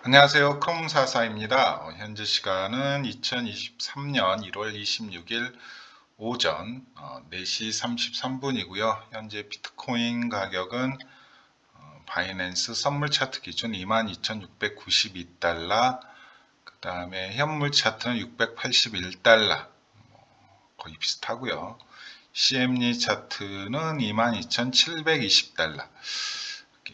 안녕하세요. 크롬사사입니다. 현재 시간은 2023년 1월 26일 오전 4시 33분이고요. 현재 비트코인 가격은 바이낸스 선물 차트 기준 22,692달러, 그 다음에 현물 차트는 681달러, 거의 비슷하고요. CME 차트는 22,720달러.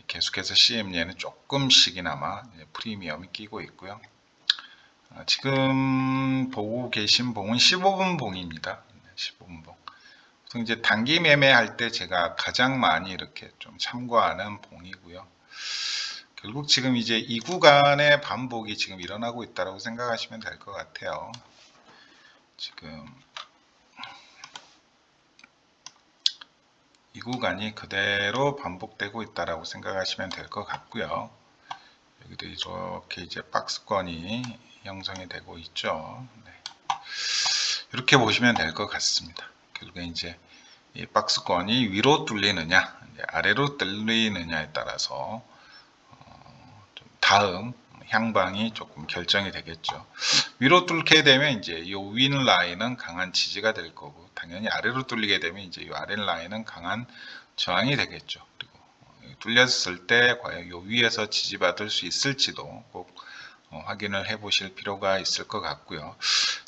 계속해서 CME에는 조금씩이나마 프리미엄이 끼고 있고요. 지금 보고 계신 봉은 15분 봉입니다. 15분 봉. 보통 이제 단기 매매할 때 제가 가장 많이 이렇게 좀 참고하는 봉이고요. 결국 지금 이제 이 구간의 반복이 지금 일어나고 있다고 생각하시면 될 것 같아요. 지금 이 구간이 그대로 반복되고 있다고 생각하시면 될 것 같고요. 여기도 이렇게 이제 박스권이 형성이 되고 있죠. 네. 이렇게 보시면 될 것 같습니다. 결국에 이제 이 박스권이 위로 뚫리느냐, 아래로 뚫리느냐에 따라서 좀 다음 향방이 조금 결정이 되겠죠. 위로 뚫게 되면 이제 이 윈 라인은 강한 지지가 될 거고, 당연히 아래로 뚫리게 되면 이제 이 아래 라인은 강한 저항이 되겠죠. 그리고 뚫렸을 때 과연 이 위에서 지지받을 수 있을지도 꼭 확인을 해 보실 필요가 있을 것 같고요.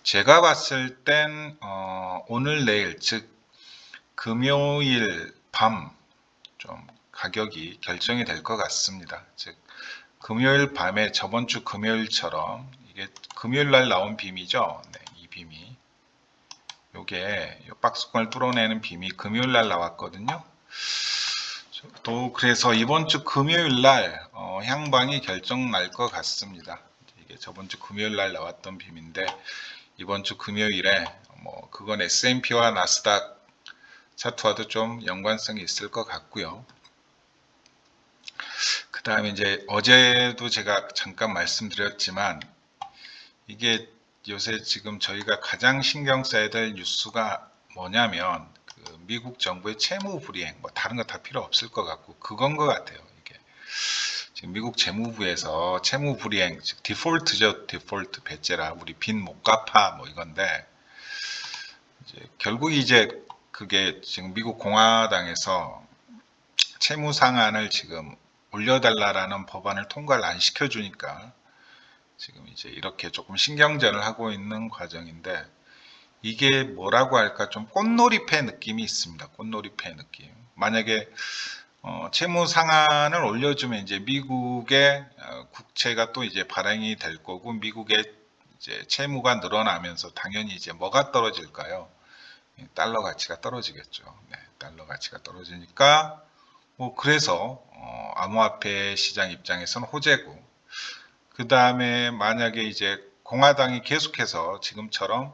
제가 봤을 땐 오늘 내일 즉 금요일 밤 좀 가격이 결정이 될 것 같습니다. 즉 금요일 밤에 저번 주 금요일처럼 이게 금요일 날 나온 빔이죠. 네, 이 빔이 요게 요 박스권을 뚫어내는 빔이 금요일 날 나왔거든요. 또 그래서 이번 주 금요일 날 향방이 결정 날 것 같습니다. 이게 저번 주 금요일 날 나왔던 빔인데 이번 주 금요일에 뭐 그건 S&P와 나스닥 차트와도 좀 연관성이 있을 것 같고요. 그 다음에 이제 어제도 제가 잠깐 말씀드렸지만 이게 요새 지금 저희가 가장 신경 써야 될 뉴스가 뭐냐면 그 미국 정부의 채무 불이행, 뭐 다른 거 다 필요 없을 것 같고 그건 것 같아요. 이게 지금 미국 재무부에서 채무 불이행, 즉 디폴트죠, 디폴트 배째라 우리 빚 못 갚아 뭐 이건데 결국 이제 그게 지금 미국 공화당에서 채무 상한을 지금 올려달라라는 법안을 통과를 안 시켜주니까 지금 이제 이렇게 조금 신경전을 하고 있는 과정인데 이게 뭐라고 할까 좀 꽃놀이패 느낌이 있습니다. 꽃놀이패 느낌. 만약에 채무 상한을 올려주면 이제 미국의 국채가 또 이제 발행이 될 거고 미국의 이제 채무가 늘어나면서 당연히 이제 뭐가 떨어질까요? 달러 가치가 떨어지겠죠. 네, 달러 가치가 떨어지니까 뭐 그래서 암호화폐 시장 입장에서는 호재고 그 다음에 만약에 이제 공화당이 계속해서 지금처럼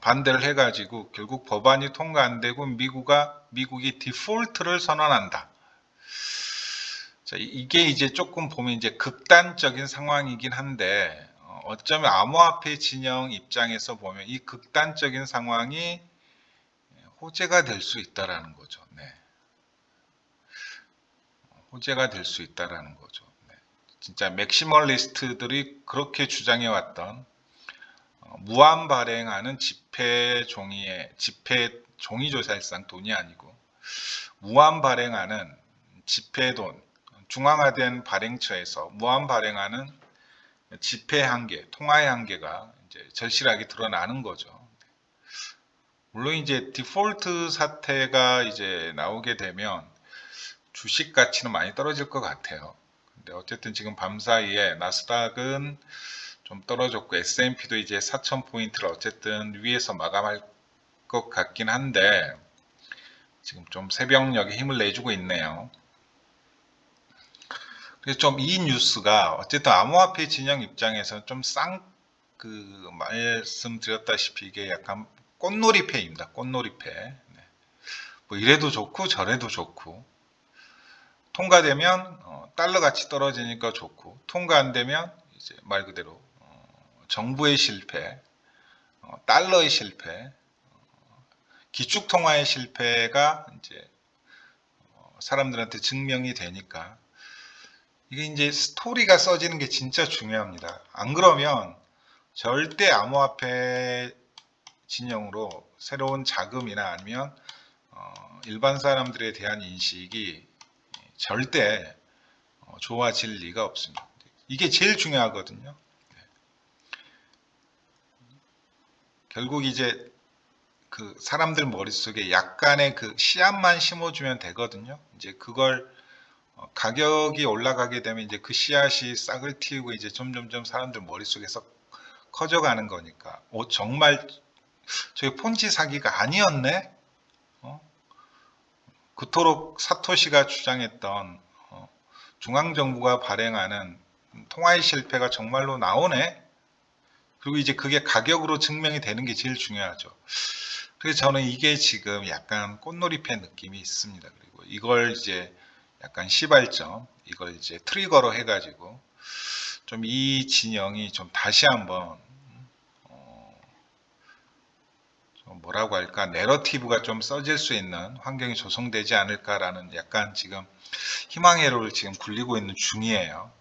반대를 해가지고 결국 법안이 통과 안 되고 미국이 디폴트를 선언한다. 자, 이게 이제 조금 보면 이제 극단적인 상황이긴 한데 어쩌면 암호화폐 진영 입장에서 보면 이 극단적인 상황이 호재가 될 수 있다라는 거죠. 네. 호재가 될 수 있다라는 거죠. 네. 진짜 맥시멀리스트들이 그렇게 주장해 왔던 무한 발행하는 지폐 종이죠. 사실상 돈이 아니고 무한 발행하는 지폐돈, 중앙화된 발행처에서 무한 발행하는 지폐 한계, 통화의 한계가 이제 절실하게 드러나는 거죠. 물론 이제 디폴트 사태가 이제 나오게 되면 주식 가치는 많이 떨어질 것 같아요. 근데 어쨌든 지금 밤 사이에 나스닥은 좀 떨어졌고 S&P도 이제 4,000포인트를 어쨌든 위에서 마감할 것 같긴 한데 지금 좀 새벽녘에 힘을 내주고 있네요. 그래서 좀 이 뉴스가 어쨌든 암호화폐 진영 입장에서 좀 그 말씀드렸다시피 이게 약간 꽃놀이패입니다. 꽃놀이패. 네. 뭐 이래도 좋고 저래도 좋고 통과되면 달러 가치 떨어지니까 좋고 통과 안 되면 이제 말 그대로 정부의 실패, 달러의 실패, 기축 통화의 실패가 이제 사람들한테 증명이 되니까 이게 이제 스토리가 써지는 게 진짜 중요합니다. 안 그러면 절대 암호화폐 진영으로 새로운 자금이나 아니면 일반 사람들에 대한 인식이 절대 좋아질 리가 없습니다. 이게 제일 중요하거든요. 결국 이제 그 사람들 머릿속에 약간의 그 씨앗만 심어주면 되거든요. 이제 그걸 가격이 올라가게 되면 이제 그 씨앗이 싹을 틔우고 이제 점점점 사람들 머릿속에서 커져가는 거니까 정말 저게 폰지 사기가 아니었네? 그토록 사토시가 주장했던 중앙정부가 발행하는 통화의 실패가 정말로 나오네? 그리고 이제 그게 가격으로 증명이 되는 게 제일 중요하죠. 그래서 저는 이게 지금 약간 꽃놀이패 느낌이 있습니다. 그리고 이걸 이제 약간 시발점, 이걸 이제 트리거로 해가지고 좀 이 진영이 좀 다시 한번 좀 뭐라고 할까, 내러티브가 좀 써질 수 있는 환경이 조성되지 않을까라는 약간 지금 희망회로를 지금 굴리고 있는 중이에요.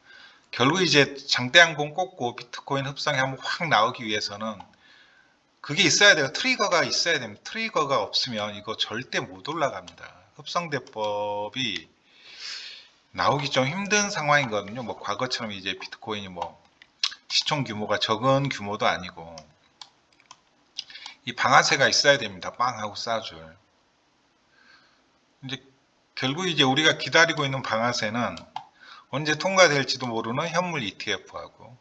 결국 이제 장대양봉 꽂고 비트코인 흡상이 한번 확 나오기 위해서는 그게 있어야 돼요. 트리거가 있어야 됩니다. 트리거가 없으면 이거 절대 못 올라갑니다. 흡상대법이 나오기 좀 힘든 상황이거든요. 뭐 과거처럼 이제 비트코인이 뭐 시총 규모가 적은 규모도 아니고 이 방아쇠가 있어야 됩니다. 빵 하고 쏴줄. 이제 결국 이제 우리가 기다리고 있는 방아쇠는 언제 통과될지도 모르는 현물 ETF하고,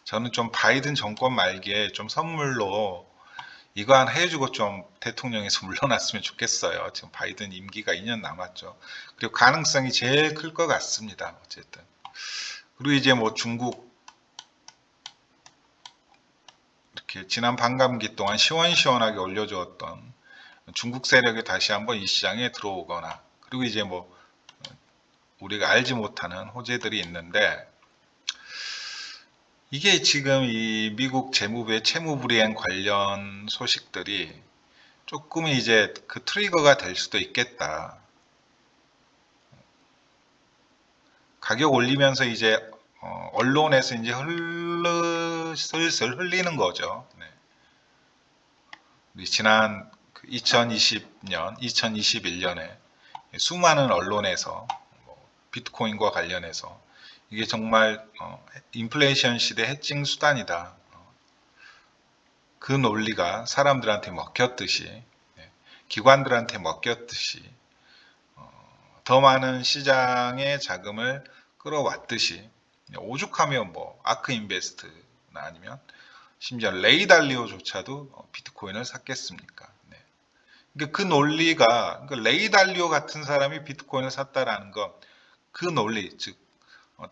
저는 좀 바이든 정권 말기에 좀 선물로 이거 하나 해주고 좀 대통령에서 물러났으면 좋겠어요. 지금 바이든 임기가 2년 남았죠. 그리고 가능성이 제일 클 것 같습니다. 어쨌든. 그리고 이제 뭐 중국 이렇게 지난 반감기 동안 시원시원하게 올려주었던 중국 세력이 다시 한번 이 시장에 들어오거나, 그리고 이제 뭐 우리가 알지 못하는 호재들이 있는데, 이게 지금 이 미국 재무부의 채무불이행 관련 소식들이 조금 이제 그 트리거가 될 수도 있겠다. 가격 올리면서 이제 언론에서 이제 슬슬 흘리는 거죠. 네. 우리 지난 2020년, 2021년에 수많은 언론에서 비트코인과 관련해서 이게 정말 인플레이션 시대 해칭 수단이다. 그 논리가 사람들한테 먹혔듯이, 기관들한테 먹혔듯이, 더 많은 시장의 자금을 끌어왔듯이, 오죽하면 뭐 아크 인베스트나 아니면 심지어 레이 달리오조차도 비트코인을 샀겠습니까? 네. 그러니까 그 논리가, 그러니까 레이 달리오 같은 사람이 비트코인을 샀다라는 것, 그 논리, 즉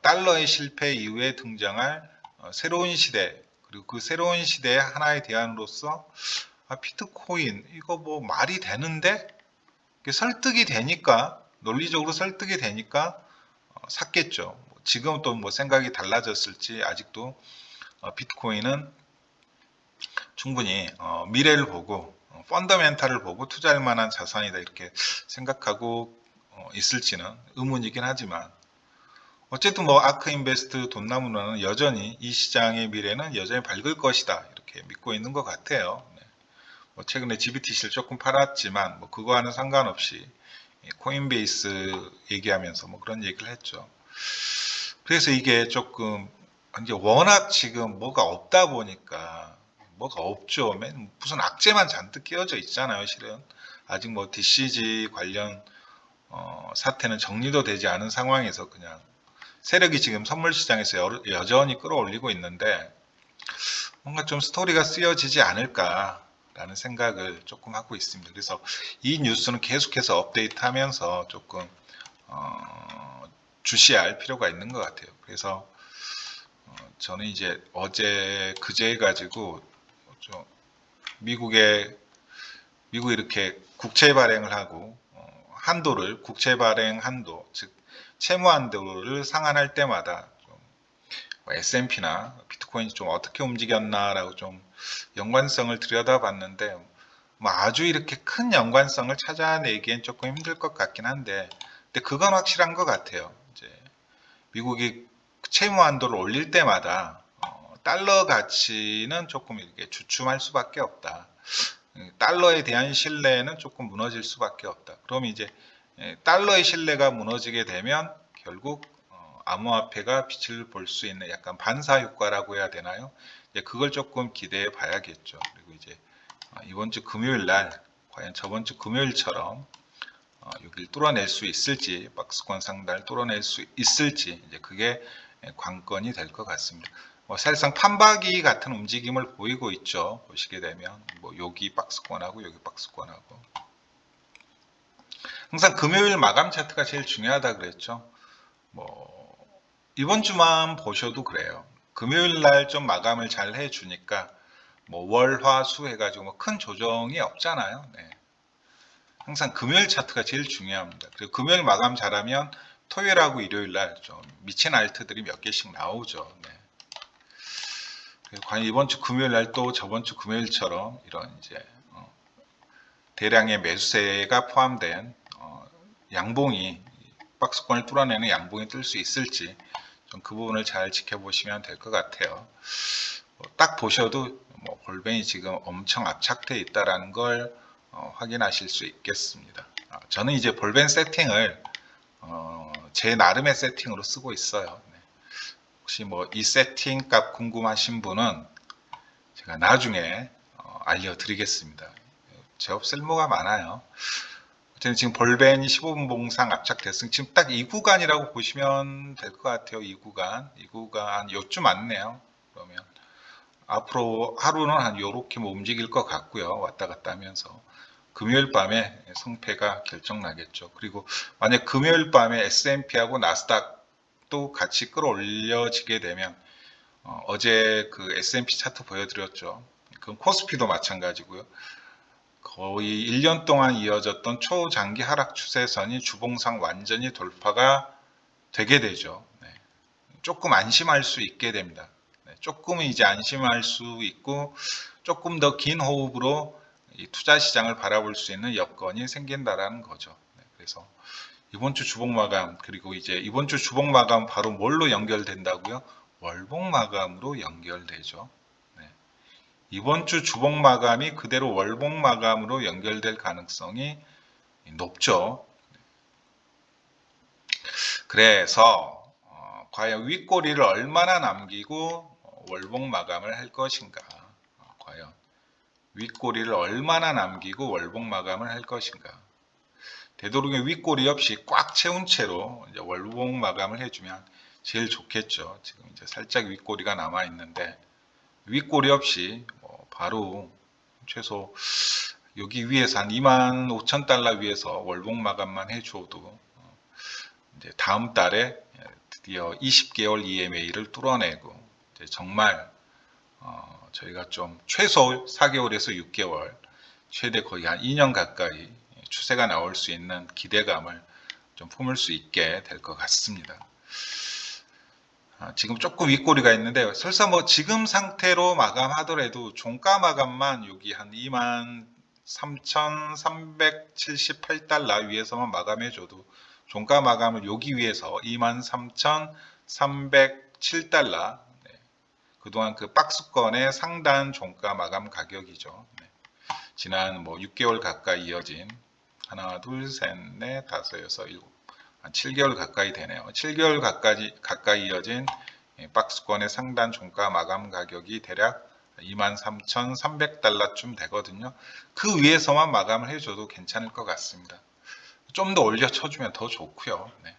달러의 실패 이후에 등장할 새로운 시대, 그리고 그 새로운 시대의 하나의 대안으로서 비트코인 이거 뭐 말이 되는데, 설득이 되니까, 논리적으로 설득이 되니까 샀겠죠. 지금 또 뭐 생각이 달라졌을지, 아직도 비트코인은 충분히 미래를 보고 펀더멘탈을 보고 투자할 만한 자산이다 이렇게 생각하고 있을지는 의문이긴 하지만, 어쨌든 뭐 아크 인베스트 돈나무는 여전히 이 시장의 미래는 여전히 밝을 것이다 이렇게 믿고 있는 것 같아요. 네. 뭐 최근에 GBTC를 조금 팔았지만 뭐 그거와는 상관없이 코인베이스 얘기하면서 뭐 그런 얘기를 했죠. 그래서 이게 조금 이제 워낙 지금 뭐가 없다 보니까, 뭐가 없죠. 무슨 악재만 잔뜩 끼어져 있잖아요. 실은 아직 뭐 DCG 관련 사태는 정리도 되지 않은 상황에서 그냥 세력이 지금 선물 시장에서 여전히 끌어올리고 있는데, 뭔가 좀 스토리가 쓰여지지 않을까라는 생각을 조금 하고 있습니다. 그래서 이 뉴스는 계속해서 업데이트하면서 조금 주시할 필요가 있는 것 같아요. 그래서 저는 이제 어제 그제 가지고 좀 미국이 이렇게 국채 발행을 하고 한도를, 국채 발행 한도, 즉 채무 한도를 상한할 때마다 S&P나 비트코인이 좀 어떻게 움직였나라고 좀 연관성을 들여다봤는데, 뭐 아주 이렇게 큰 연관성을 찾아내기엔 조금 힘들 것 같긴 한데, 근데 그건 확실한 것 같아요. 이제 미국이 채무 한도를 올릴 때마다 달러 가치는 조금 이렇게 주춤할 수밖에 없다. 달러에 대한 신뢰는 조금 무너질 수밖에 없다. 그럼 이제 달러의 신뢰가 무너지게 되면 결국 암호화폐가 빛을 볼 수 있는 약간 반사 효과라고 해야 되나요? 이제 그걸 조금 기대해 봐야겠죠. 그리고 이제 이번 주 금요일 날 과연 저번 주 금요일처럼 여기를 뚫어낼 수 있을지, 박스권 상단을 뚫어낼 수 있을지, 이제 그게 관건이 될 것 같습니다. 사실상 판박이 같은 움직임을 보이고 있죠. 보시게 되면 여기 박스권하고 여기 박스권하고 항상 금요일 마감 차트가 제일 중요하다 그랬죠. 이번 주만 보셔도 그래요. 금요일 날 좀 마감을 잘 해주니까 월, 화, 수 해가지고 큰 조정이 없잖아요. 네. 항상 금요일 차트가 제일 중요합니다. 그리고 금요일 마감 잘하면 토요일하고 일요일 날 좀 미친 알트들이 몇 개씩 나오죠. 네. 과연 이번 주 금요일 날 또 저번 주 금요일처럼 이런 이제 대량의 매수세가 포함된 양봉이 박스권을 뚫어내는 양봉이 뜰 수 있을지 좀 그 부분을 잘 지켜보시면 될 것 같아요. 딱 보셔도 골뱅이 지금 엄청 압착되어 있다라는 걸 확인하실 수 있겠습니다. 저는 이제 볼벤 세팅을 제 나름의 세팅으로 쓰고 있어요. 네. 혹시 이 세팅 값 궁금하신 분은 제가 나중에 알려드리겠습니다. 제법 쓸모가 많아요. 어쨌든 지금 볼벤이 15분 봉상 압착됐으니 지금 딱 이 구간이라고 보시면 될 것 같아요. 이 구간 요쯤 맞네요. 그러면 앞으로 하루는 한 요렇게 움직일 것 같고요. 왔다 갔다 하면서 금요일 밤에 성패가 결정나겠죠. 그리고 만약 금요일 밤에 S&P하고 나스닥도 같이 끌어올려지게 되면 어제 그 S&P 차트 보여드렸죠. 그 코스피도 마찬가지고요. 거의 1년 동안 이어졌던 초장기 하락 추세선이 주봉상 완전히 돌파가 되게 되죠. 네. 조금 안심할 수 있게 됩니다. 네. 조금은 이제 안심할 수 있고 조금 더 긴 호흡으로 이 투자 시장을 바라볼 수 있는 여건이 생긴다라는 거죠. 네. 그래서 이번 주 주봉 마감 그리고 이제 이번 주 주봉 마감 바로 뭘로 연결된다고요? 월봉 마감으로 연결되죠. 네. 이번 주 주봉 마감이 그대로 월봉 마감으로 연결될 가능성이 높죠. 그래서 과연 윗꼬리를 얼마나 남기고 월봉 마감을 할 것인가? 과연 윗꼬리를 얼마나 남기고 월봉 마감을 할 것인가? 되도록이면 윗꼬리 없이 꽉 채운 채로 이제 월봉 마감을 해주면 제일 좋겠죠. 지금 이제 살짝 윗꼬리가 남아 있는데 윗꼬리 없이 바로 최소 여기 위에서 한 25,000달러 위에서 월봉 마감만 해줘도 이제 다음 달에 드디어 20개월 EMA를 뚫어내고 이제 정말 저희가 좀 최소 4개월에서 6개월 최대 거의 한 2년 가까이 추세가 나올 수 있는 기대감을 좀 품을 수 있게 될 것 같습니다. 지금 조금 윗꼬리가 있는데 설사 지금 상태로 마감하더라도 종가 마감만 여기 한 23,378달러 위에서만 마감해줘도 종가 마감을 여기 위에서 23,307달러 그동안 그 박스권의 상단 종가 마감 가격이죠. 네. 지난 6개월 가까이 이어진 하나, 둘, 셋, 넷, 다섯, 여섯, 일곱, 한 7개월 가까이 되네요. 7개월 가까이 이어진 박스권의 상단 종가 마감 가격이 대략 23,300달러쯤 되거든요. 그 위에서만 마감을 해줘도 괜찮을 것 같습니다. 좀 더 올려쳐주면 더 좋고요. 네.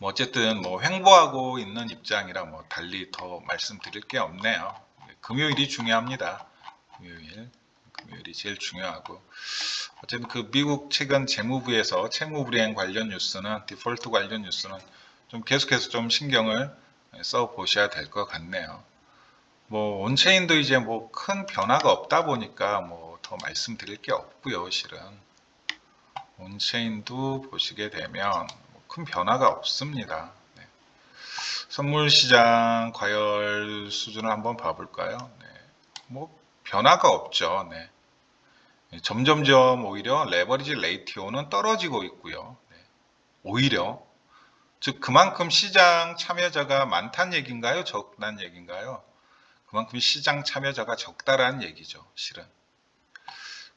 어쨌든 횡보하고 있는 입장이라 달리 더 말씀드릴 게 없네요. 금요일이 중요합니다. 금요일이 제일 중요하고 어쨌든 그 미국 최근 재무부에서 채무 불이행 관련 뉴스는 디폴트 관련 뉴스는 좀 계속해서 좀 신경을 써 보셔야 될 것 같네요. 온체인도 이제 큰 변화가 없다 보니까 더 말씀드릴 게 없고요. 실은 온체인도 보시게 되면 큰 변화가 없습니다. 네. 선물시장 과열 수준을 한번 봐볼까요? 네. 변화가 없죠. 네. 점점점 오히려 레버리지 레이티오는 떨어지고 있고요. 네. 오히려 즉 그만큼 시장 참여자가 많다는 얘기인가요? 적다는 얘기인가요? 그만큼 시장 참여자가 적다라는 얘기죠, 실은.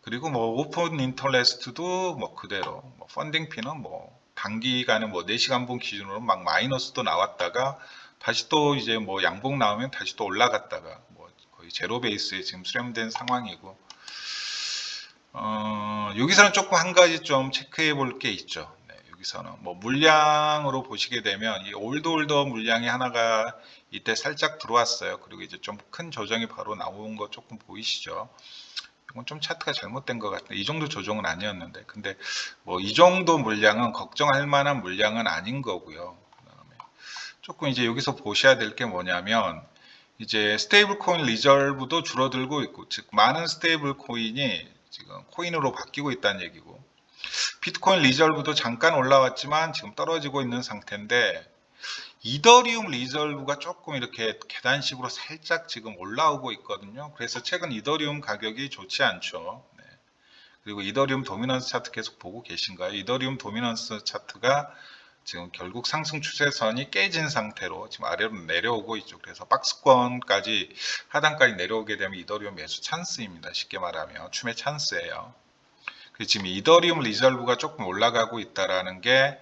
그리고 뭐 오픈 인터레스트도 뭐 그대로, 뭐 펀딩피는 뭐 단기간에 뭐 4시간 분 기준으로 막 마이너스도 나왔다가 다시 또 이제 뭐 양봉 나오면 다시 또 올라갔다가 뭐 거의 제로 베이스에 지금 수렴된 상황이고, 여기서는 조금 한 가지 좀 체크해 볼 게 있죠. 네, 여기서는 뭐 물량으로 보시게 되면 이 올더 물량이 하나가 이때 살짝 들어왔어요. 그리고 이제 좀 큰 조정이 바로 나온 거 조금 보이시죠? 이건 좀 차트가 잘못된 것 같은데, 이 정도 조정은 아니었는데, 근데 뭐 이 정도 물량은 걱정할 만한 물량은 아닌 거고요. 그다음에 조금 이제 여기서 보셔야 될 게 뭐냐면, 이제 스테이블 코인 리저브도 줄어들고 있고, 즉 많은 스테이블 코인이 지금 코인으로 바뀌고 있다는 얘기고, 비트코인 리저브도 잠깐 올라왔지만 지금 떨어지고 있는 상태인데, 이더리움 리저브가 조금 이렇게 계단식으로 살짝 지금 올라오고 있거든요. 그래서 최근 이더리움 가격이 좋지 않죠. 네. 그리고 이더리움 도미넌스 차트 계속 보고 계신가요? 이더리움 도미넌스 차트가 지금 결국 상승 추세선이 깨진 상태로 지금 아래로 내려오고 있죠. 그래서 박스권까지 하단까지 내려오게 되면 이더리움 매수 찬스입니다. 쉽게 말하면 추매 찬스예요. 지금 이더리움 리저브가 조금 올라가고 있다라는 게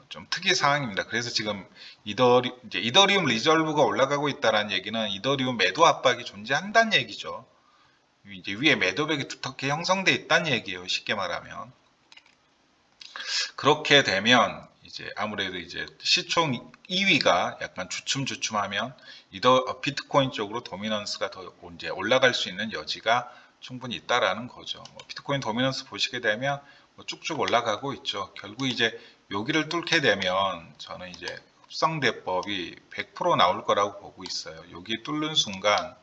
좀 특이 사항입니다. 그래서 지금 이더리움 리저브가 올라가고 있다는 얘기는 이더리움 매도 압박이 존재한다는 얘기죠. 이제 위에 매도벽이 두텁게 형성돼 있다는 얘기예요. 쉽게 말하면. 그렇게 되면 이제 아무래도 이제 시총 2위가 약간 주춤주춤하면 비트코인 쪽으로 도미넌스가 더 이제 올라갈 수 있는 여지가 충분히 있다라는 거죠. 뭐 비트코인 도미넌스 보시게 되면 뭐 쭉쭉 올라가고 있죠. 결국 이제 여기를 뚫게 되면 저는 이제 흡성대법이 100% 나올 거라고 보고 있어요. 여기 뚫는 순간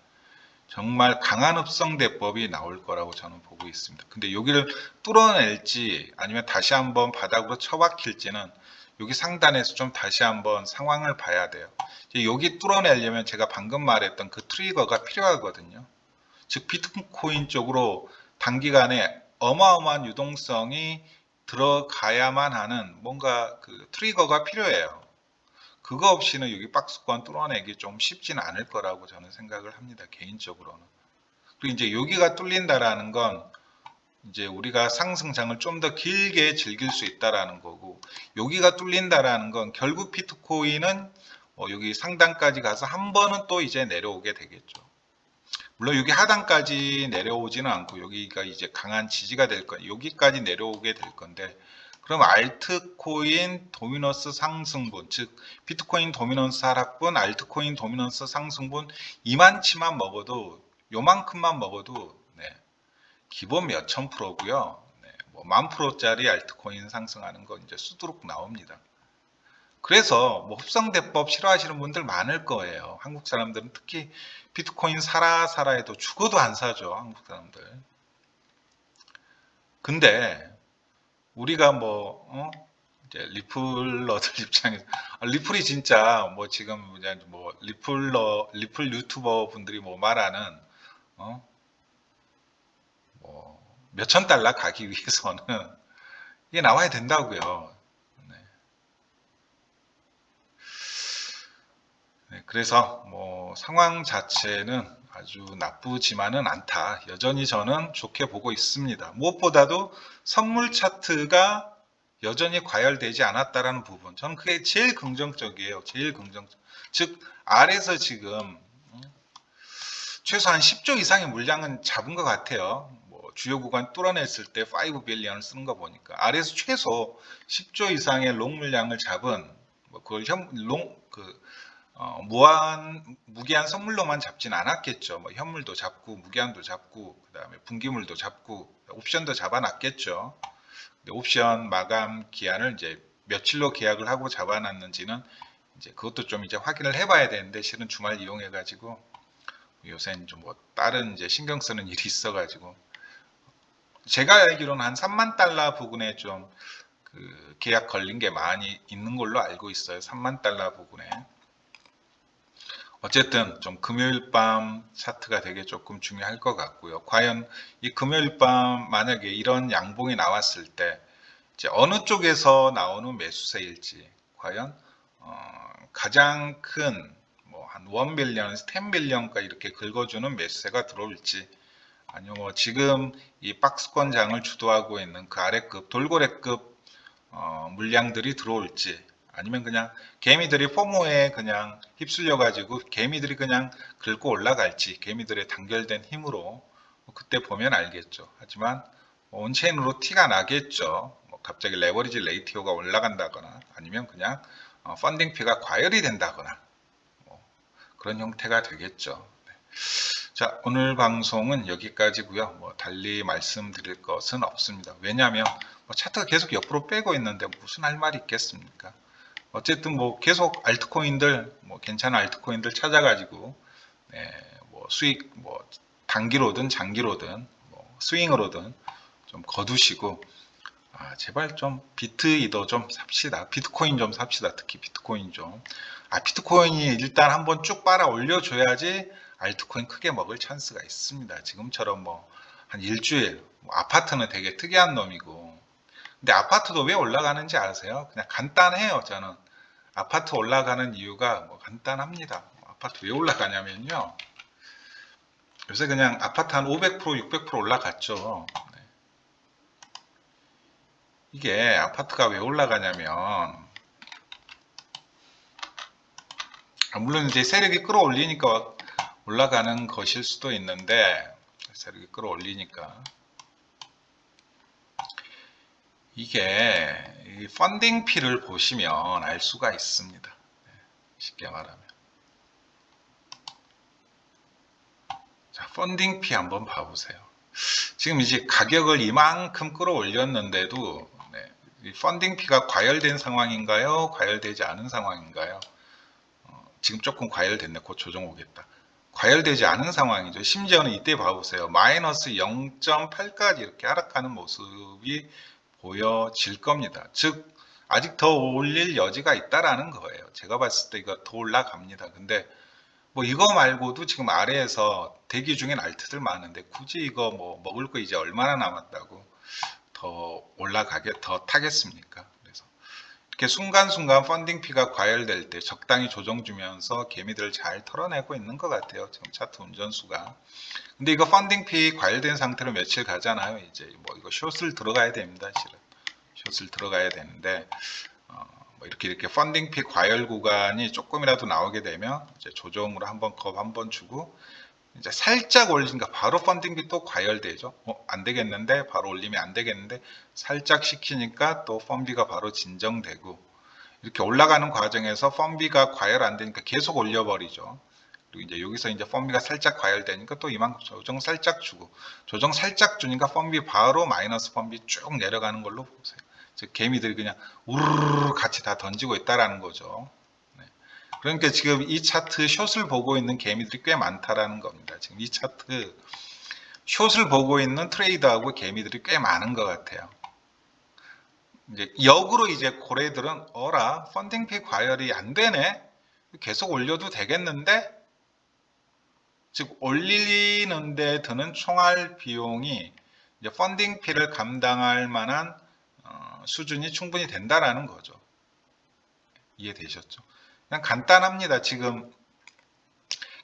정말 강한 흡성대법이 나올 거라고 저는 보고 있습니다. 근데 여기를 뚫어낼지 아니면 다시 한번 바닥으로 처박힐지는 여기 상단에서 좀 다시 한번 상황을 봐야 돼요. 여기 뚫어내려면 제가 방금 말했던 그 트리거가 필요하거든요. 즉 비트코인 쪽으로 단기간에 어마어마한 유동성이 들어가야만 하는 뭔가 그 트리거가 필요해요. 그거 없이는 여기 박스권 뚫어내기 좀 쉽지는 않을 거라고 저는 생각을 합니다. 개인적으로는. 그리고 이제 여기가 뚫린다라는 건 이제 우리가 상승장을 좀 더 길게 즐길 수 있다라는 거고, 여기가 뚫린다라는 건 결국 비트코인은 여기 상단까지 가서 한 번은 또 이제 내려오게 되겠죠. 물론 여기 하단까지 내려오지는 않고 여기가 이제 강한 지지가 될 거예요. 여기까지 내려오게 될 건데, 그럼 알트코인 도미넌스 상승분, 즉 비트코인 도미넌스 하락분, 알트코인 도미넌스 상승분 이만치만 먹어도, 요만큼만 먹어도 기본 몇천 프로고요. 뭐 10,000%짜리 알트코인 상승하는 거 이제 수두룩 나옵니다. 그래서 뭐 흡성대법 싫어하시는 분들 많을 거예요. 한국 사람들은 특히 비트코인 사라 해도 죽어도 안 사죠. 한국 사람들. 근데 우리가 이제 리플러들 입장에서 리플이 진짜 뭐 지금 뭐 리플 유튜버 분들이 뭐 말하는 뭐 몇천 달러 가기 위해서는 이게 나와야 된다고요. 그래서 뭐 상황 자체는 아주 나쁘지만은 않다. 여전히 저는 좋게 보고 있습니다. 무엇보다도 선물 차트가 여전히 과열되지 않았다라는 부분. 저는 그게 제일 긍정적이에요. 제일 긍정적. 즉 아래에서 지금 최소한 10조 이상의 물량은 잡은 것 같아요. 뭐 주요 구간 뚫어냈을 때 5 빌리언을 쓰는 거 보니까 아래에서 최소 10조 이상의 롱 물량을 잡은 뭐 그걸 무기한 선물로만 잡진 않았겠죠. 뭐 현물도 잡고 무기한도 잡고 그다음에 분기물도 잡고 옵션도 잡아놨겠죠. 근데 옵션 마감 기한을 이제 며칠로 계약을 하고 잡아놨는지는 이제 그것도 좀 이제 확인을 해봐야 되는데, 실은 주말 이용해가지고 요새는 좀 뭐 다른 이제 신경 쓰는 일이 있어가지고 제가 알기로는 한 3만 달러 부근에 좀 그 계약 걸린 게 많이 있는 걸로 알고 있어요. 3만 달러 부근에. 어쨌든 좀 금요일 밤 차트가 되게 조금 중요할 것 같고요. 과연 이 금요일 밤 만약에 이런 양봉이 나왔을 때 이제 어느 쪽에서 나오는 매수세일지, 과연 가장 큰 뭐 한 1빌리언, 10빌리언가 이렇게 긁어주는 매수세가 들어올지, 아니면 뭐 지금 이 박스권 장을 주도하고 있는 그 아래급 돌고래급 물량들이 들어올지, 아니면 그냥 개미들이 포모에 그냥 휩쓸려 가지고 개미들이 그냥 긁고 올라갈지, 개미들의 단결된 힘으로 그때 보면 알겠죠. 하지만 온체인으로 티가 나겠죠. 뭐 갑자기 레버리지 레이티오가 올라간다거나, 아니면 그냥 펀딩 피가 과열이 된다거나, 뭐 그런 형태가 되겠죠. 네. 자, 오늘 방송은 여기까지고요. 뭐 달리 말씀드릴 것은 없습니다. 왜냐하면 뭐 차트가 계속 옆으로 빼고 있는데 무슨 할 말이 있겠습니까? 어쨌든 뭐 계속 알트코인들, 뭐 괜찮은 알트코인들 찾아가지고 뭐 수익 뭐 단기로든 장기로든 뭐 스윙으로든 좀 거두시고, 제발 좀 비트이더 좀 삽시다. 비트코인 좀 삽시다. 특히 비트코인 좀. 비트코인이 일단 한번 쭉 빨아 올려줘야지 알트코인 크게 먹을 찬스가 있습니다. 지금처럼 뭐 한 일주일, 뭐 아파트는 되게 특이한 놈이고, 근데 아파트도 왜 올라가는지 아세요? 그냥 간단해요. 저는 아파트 올라가는 이유가 뭐 간단합니다. 아파트 왜 올라가냐면요, 요새 그냥 아파트 한 500%, 600% 올라갔죠. 이게 아파트가 왜 올라가냐면, 물론 이제 세력이 끌어올리니까 올라가는 것일 수도 있는데, 세력이 끌어올리니까 이게 이 펀딩 피를 보시면 알 수가 있습니다. 쉽게 말하면, 자, 펀딩 피 한번 봐보세요. 지금 이제 가격을 이만큼 끌어올렸는데도 이 펀딩 피가 과열된 상황인가요? 과열되지 않은 상황인가요? 지금 조금 과열됐네. 곧 조정 오겠다. 과열되지 않은 상황이죠. 심지어는 이때 봐보세요. 마이너스 0.8까지 이렇게 하락하는 모습이 보여질 겁니다. 즉 아직 더 올릴 여지가 있다라는 거예요. 제가 봤을 때 이거 더 올라갑니다. 근데 뭐 이거 말고도 지금 아래에서 대기 중인 알트들 많은데 굳이 이거 뭐 먹을 거 이제 얼마나 남았다고 더 올라가게 더 타겠습니까? 그래서 이렇게 순간순간 펀딩 피가 과열될 때 적당히 조정 주면서 개미들을 잘 털어내고 있는 것 같아요. 지금 차트 운전수가. 근데 이거 펀딩 피 과열된 상태로 며칠 가잖아요. 이제 뭐 이거 숏을 들어가야 됩니다. 실은 숏을 들어가야 되는데 뭐 이렇게 펀딩 피 과열 구간이 조금이라도 나오게 되면 이제 조정으로 한번 겁 한번 주고, 이제 살짝 올리니까 바로 펀딩 피 또 과열되죠. 안 되겠는데, 바로 올리면 안 되겠는데 살짝 시키니까 또 펀비가 바로 진정되고, 이렇게 올라가는 과정에서 펀비가 과열 안 되니까 계속 올려버리죠. 그리고 이제 여기서 이제 펀비가 살짝 과열되니까 또 이만큼 조정 살짝 주고, 조정 살짝 주니까 펀비 바로 마이너스 펀비 쭉 내려가는 걸로 보세요. 즉 개미들이 그냥 우르르 같이 다 던지고 있다라는 거죠. 그러니까 지금 이 차트 숏을 보고 있는 개미들이 꽤 많다라는 겁니다. 지금 이 차트 숏을 보고 있는 트레이더하고 개미들이 꽤 많은 것 같아요. 이제 역으로 이제 고래들은 어라 펀딩 피 과열이 안 되네, 계속 올려도 되겠는데, 즉 올리는데 드는 총알 비용이 이제 펀딩 피를 감당할 만한 수준이 충분히 된다라는 거죠. 이해되셨죠? 그냥 간단합니다. 지금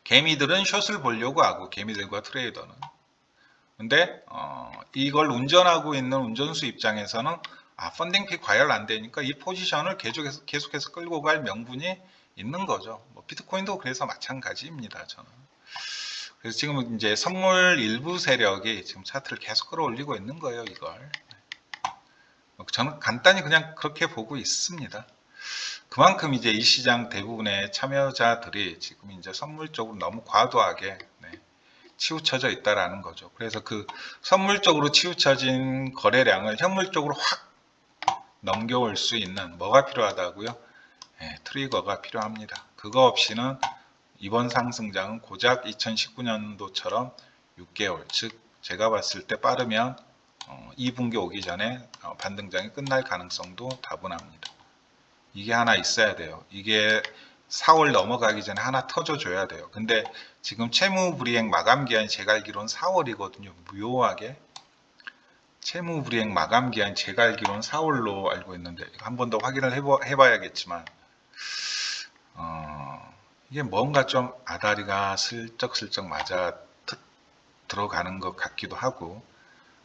개미들은 숏을 보려고 하고, 개미들과 트레이더는. 근데 이걸 운전하고 있는 운전수 입장에서는 펀딩 피 과열 안 되니까 이 포지션을 계속해서 끌고 갈 명분이 있는 거죠. 뭐 비트코인도 그래서 마찬가지입니다. 저는. 그래서 지금 이제 선물 일부 세력이 지금 차트를 계속 끌어올리고 있는 거예요. 이걸. 저는 간단히 그냥 그렇게 보고 있습니다. 그만큼 이제 이 시장 대부분의 참여자들이 지금 이제 선물 쪽으로 너무 과도하게 치우쳐져 있다라는 거죠. 그래서 그 선물 쪽으로 치우쳐진 거래량을 현물 쪽으로 확 넘겨올 수 있는 뭐가 필요하다고요? 트리거가 필요합니다. 그거 없이는 이번 상승장은 고작 2019년도처럼 6개월, 즉 제가 봤을 때 빠르면 2분기 오기 전에 반등장이 끝날 가능성도 다분합니다. 이게 하나 있어야 돼요. 이게 4월 넘어가기 전에 하나 터져줘야 돼요. 근데 지금 채무불이행 마감기한이 제가 알기로는 4월이거든요. 무효하게. 채무불이행 마감기한 제가 알기로는 4월로 알고 있는데 한 번 더 확인을 해봐야겠지만 이게 뭔가 좀 아다리가 슬쩍슬쩍 맞아 들어가는 것 같기도 하고,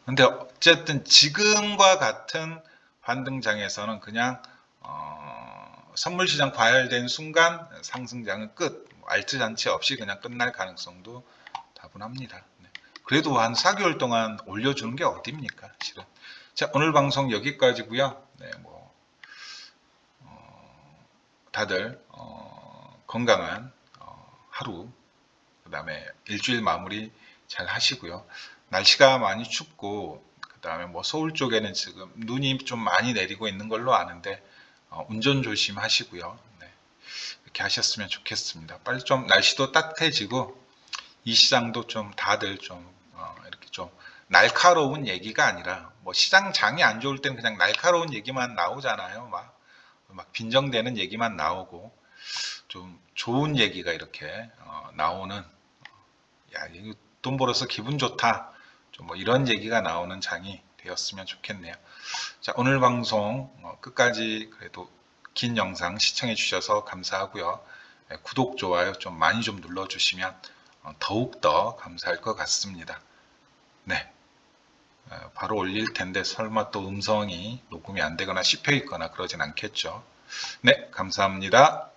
근데 어쨌든 지금과 같은 반등장에서는 그냥 선물시장 과열된 순간 상승장은 끝, 알트 잔치 없이 그냥 끝날 가능성도 다분합니다. 네. 그래도 한 4개월 동안 올려주는 게 어딥니까, 실은. 자, 오늘 방송 여기까지고요. 네, 뭐 다들 건강한 하루, 그 다음에 일주일 마무리 잘 하시고요. 날씨가 많이 춥고, 그 다음에 뭐 서울 쪽에는 지금 눈이 좀 많이 내리고 있는 걸로 아는데, 운전 조심하시고요. 네, 이렇게 하셨으면 좋겠습니다. 빨리 좀 날씨도 따뜻해지고, 이 시장도 좀 다들 좀, 이렇게 좀 날카로운 얘기가 아니라, 뭐 시장 장이 안 좋을 때는 그냥 날카로운 얘기만 나오잖아요. 막 빈정대는 얘기만 나오고, 좀 좋은 얘기가 이렇게 나오는, 야, 이거 돈 벌어서 기분 좋다, 좀 뭐 이런 얘기가 나오는 장이 되었으면 좋겠네요. 자, 오늘 방송 끝까지 그래도 긴 영상 시청해 주셔서 감사하고요. 구독, 좋아요 좀 많이 좀 눌러주시면 더욱더 감사할 것 같습니다. 네, 바로 올릴 텐데 설마 또 음성이 녹음이 안 되거나 씹혀 있거나 그러진 않겠죠. 네, 감사합니다.